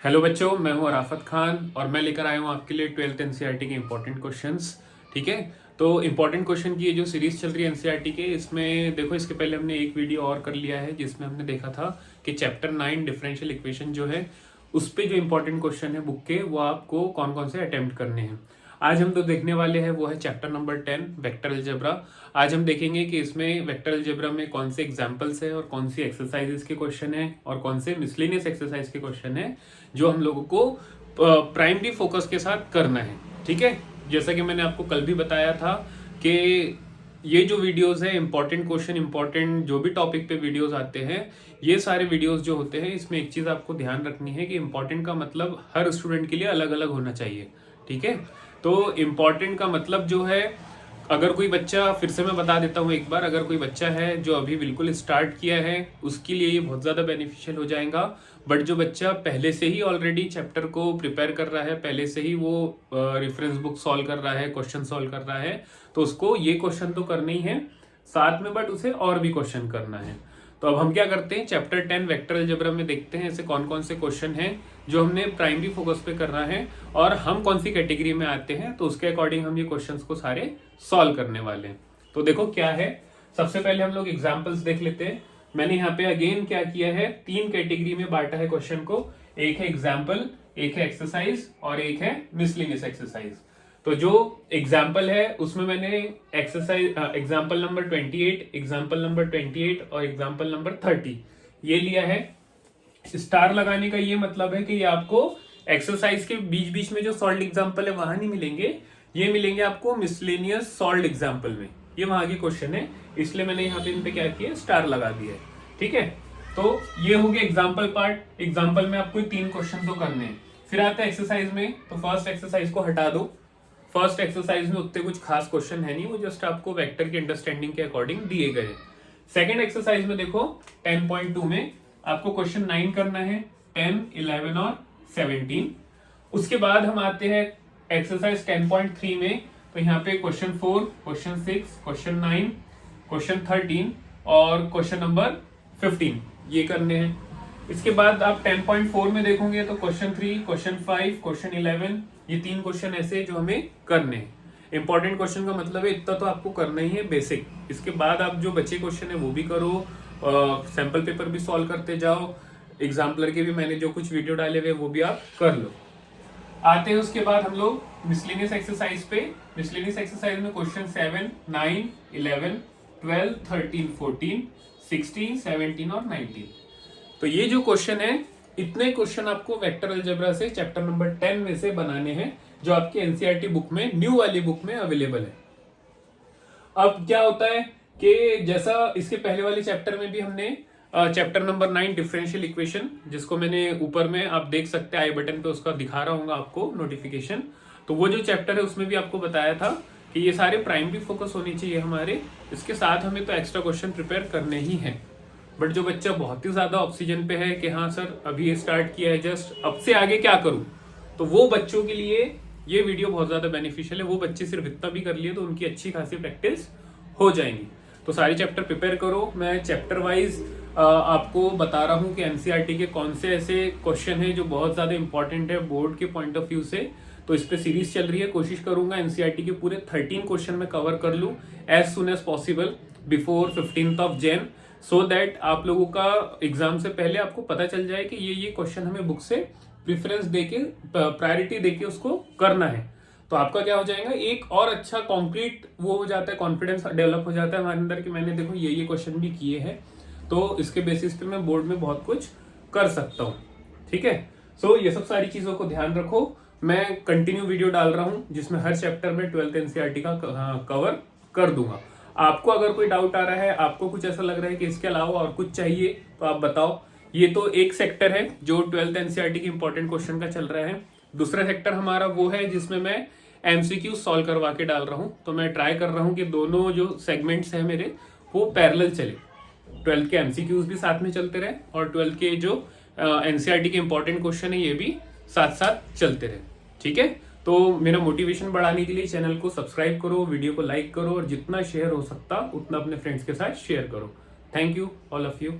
Hello बच्चों, मैं हूं अराफत खान और मैं लेकर आया हूं आपके लिए 12th एनसीईआरटी के इंपॉर्टेंट क्वेश्चंस। ठीक है, तो इंपॉर्टेंट क्वेश्चन की ये जो सीरीज चल रही है एनसीईआरटी के, इसमें देखो इसके पहले हमने एक वीडियो और कर लिया है जिसमें हमने देखा था कि चैप्टर 9 डिफरेंशियल इक्वेशन जो है उस पे जो इंपॉर्टेंट क्वेश्चन है बुक के, वो आपको कौन कौन से अटेम्प्ट करने हैं। आज हम जो देखने वाले हैं वो है चैप्टर नंबर 10 वेक्टर अलजेब्रा। आज हम देखेंगे कि इसमें वेक्टर अलजेब्रा में कौन से एग्जांपल्स है और कौन सी एक्सरसाइजेस के क्वेश्चन है और कौन से मिसलेनियस एक्सरसाइज के क्वेश्चन है जो हम लोगों को प्राइमरी फोकस के साथ करना है। ठीक है, जैसा कि मैंने आपको कल भी बताया था कि ये जो वीडियोस है इंपॉर्टेंट क्वेश्चन, इंपॉर्टेंट जो भी टॉपिक पे वीडियोस आते हैं, ये सारे वीडियोस जो होते हैं इसमें एक चीज आपको ध्यान रखनी है कि इंपॉर्टेंट का मतलब हर स्टूडेंट के लिए अलग अलग होना चाहिए। ठीक है, तो इम्पॉर्टेंट का मतलब जो है, अगर कोई बच्चा, फिर से मैं बता देता हूँ एक बार, अगर कोई बच्चा है जो अभी बिल्कुल स्टार्ट किया है उसके लिए ये बहुत ज़्यादा बेनिफिशियल हो जाएगा। बट जो बच्चा पहले से ही ऑलरेडी चैप्टर को प्रिपेयर कर रहा है, पहले से ही वो रेफरेंस बुक सॉल्व कर रहा है, क्वेश्चन सॉल्व कर रहा है, तो उसको ये क्वेश्चन तो करने ही है साथ में, बट उसे और भी क्वेश्चन करना है। तो अब हम क्या करते हैं, चैप्टर 10 वेक्टर अलजेब्रा में देखते हैं ऐसे कौन कौन से क्वेश्चन हैं जो हमने प्राइमरी फोकस पे करना है और हम कौन सी कैटेगरी में आते हैं, तो उसके अकॉर्डिंग हम ये क्वेश्चंस को सारे सॉल्व करने वाले हैं। तो देखो क्या है, सबसे पहले हम लोग एग्जांपल्स देख लेते हैं। मैंने यहाँ पे अगेन क्या किया है, 3 कैटेगरी में बांटा है क्वेश्चन को। एक है एग्जाम्पल, एक है एक्सरसाइज और एक है मिसलेनियस एक्सरसाइज। तो जो एग्जाम्पल है उसमें मैंने exercise example number 28, example number 28 और एग्जाम्पल नंबर 30 ये लिया है। स्टार लगाने का ये मतलब है कि ये आपको एक्सरसाइज के बीच बीच में जो सॉल्व एग्जाम्पल है वहां नहीं मिलेंगे, ये मिलेंगे आपको मिसलेनियस सॉल्व एग्जाम्पल में। ये वहां के क्वेश्चन है, इसलिए मैंने यहाँ पे इन पे क्या किया, स्टार लगा दिया है। ठीक है, तो ये हो गया एग्जाम्पल पार्ट। एग्जाम्पल में आपको 3 क्वेश्चन तो करने हैं। फिर आता है एक्सरसाइज में, तो फर्स्ट एक्सरसाइज को हटा दो। फर्स्ट एक्सरसाइज में उतने कुछ खास क्वेश्चन है नहीं, वो जस्ट आपको वेक्टर की अंडरस्टैंडिंग के अकॉर्डिंग दिए गए। सेकंड एक्सरसाइज में देखो 10.2 में आपको क्वेश्चन 9 करना है, 10, 11 और 17। उसके बाद हम आते हैं एक्सरसाइज 10.3 में, तो यहाँ पे क्वेश्चन 4, क्वेश्चन 6, क्वेश्चन 9, क्वेश्चन 13 और क्वेश्चन नंबर 15 ये करने हैं। इसके बाद आप 10.4 में देखोगे तो क्वेश्चन 3, क्वेश्चन 5, क्वेश्चन 11, ये 3 क्वेश्चन ऐसे जो हमें करने हैं। इंपॉर्टेंट क्वेश्चन का मतलब है इतना तो आपको करना ही है बेसिक। इसके बाद आप जो बचे क्वेश्चन है वो भी करो, सैंपल पेपर भी सॉल्व करते जाओ, एग्जाम्पलर के भी मैंने जो कुछ वीडियो डाले हुए वो भी आप कर लो। आते हैं उसके बाद हम लोग मिसलेनियस एक्सरसाइज पे। मिसलेनियस एक्सरसाइज में क्वेश्चन 7, 9, 11, 12, 13, 14, 16, 17 और 19। तो ये जो क्वेश्चन है, इतने क्वेश्चन आपको वेक्टर अलजेब्रा से चैप्टर नंबर 10 में से बनाने हैं जो आपके एनसीईआरटी बुक में, न्यू वाली बुक में अवेलेबल है। अब क्या होता है कि जैसा इसके पहले वाले चैप्टर में भी हमने चैप्टर नंबर 9 डिफरेंशियल इक्वेशन, जिसको मैंने ऊपर में आप देख सकते हैं आई बटन पे, उसका दिखा रहा हूँ आपको नोटिफिकेशन। तो वो जो चैप्टर है उसमें भी आपको बताया था कि ये सारे प्राइमरी फोकस होने चाहिए हमारे, इसके साथ हमें तो एक्स्ट्रा क्वेश्चन प्रिपेयर करने ही हैं। बट जो बच्चा बहुत ही ज्यादा ऑक्सीजन पे है कि हाँ सर अभी स्टार्ट किया है जस्ट, अब से आगे क्या करूं, तो वो बच्चों के लिए ये वीडियो बहुत ज्यादा बेनिफिशियल है। वो बच्चे सिर्फ इतना भी कर लिए तो उनकी अच्छी खासी प्रैक्टिस हो जाएंगी। तो सारे चैप्टर प्रिपेयर करो। मैं चैप्टर वाइज आपको बता रहा हूँ कि एनसीईआरटी के कौन से ऐसे क्वेश्चन है जो बहुत ज्यादा इंपॉर्टेंट है बोर्ड के पॉइंट ऑफ व्यू से। तो इस पे सीरीज चल रही है, कोशिश करूंगा एनसीईआरटी के पूरे 13 क्वेश्चन में कवर कर लूँ as soon as possible before 15 Jan, so that आप लोगों का एग्जाम से पहले आपको पता चल जाए कि ये क्वेश्चन हमें बुक से प्रेफरेंस देके, प्रायोरिटी देके उसको करना है। तो आपका क्या हो जाएगा, एक और अच्छा कॉन्क्रीट वो हो जाता है, कॉन्फिडेंस डेवलप हो जाता है हमारे अंदर कि मैंने देखो ये क्वेश्चन भी किए हैं, तो इसके बेसिस पे मैं बोर्ड में बहुत कुछ कर सकता हूँ। ठीक है, सो ये सब सारी चीजों को ध्यान रखो। मैं कंटिन्यू वीडियो डाल रहा हूँ जिसमें हर चैप्टर में 12th एनसीईआरटी का कवर कर दूंगा। आपको अगर कोई डाउट आ रहा है, आपको कुछ ऐसा लग रहा है कि इसके अलावा और कुछ चाहिए, तो आप बताओ। ये तो एक सेक्टर है जो 12th एनसीईआरटी के इंपॉर्टेंट क्वेश्चन का चल रहा है। दूसरा सेक्टर हमारा वो है जिसमें मैं एमसीक्यू सॉल्व करवा के डाल रहा हूँ। तो मैं ट्राई कर रहा हूँ कि दोनों जो सेगमेंट्स हैं मेरे वो पैरेलल चले, 12th के एमसीक्यूज भी साथ में चलते रहे और 12th के जो एनसीईआरटी के इंपॉर्टेंट क्वेश्चन है ये भी साथ साथ चलते रहे। ठीक है, तो मेरा मोटिवेशन बढ़ाने के लिए चैनल को सब्सक्राइब करो, वीडियो को लाइक करो और जितना शेयर हो सकता उतना अपने फ्रेंड्स के साथ शेयर करो। Thank you all of you.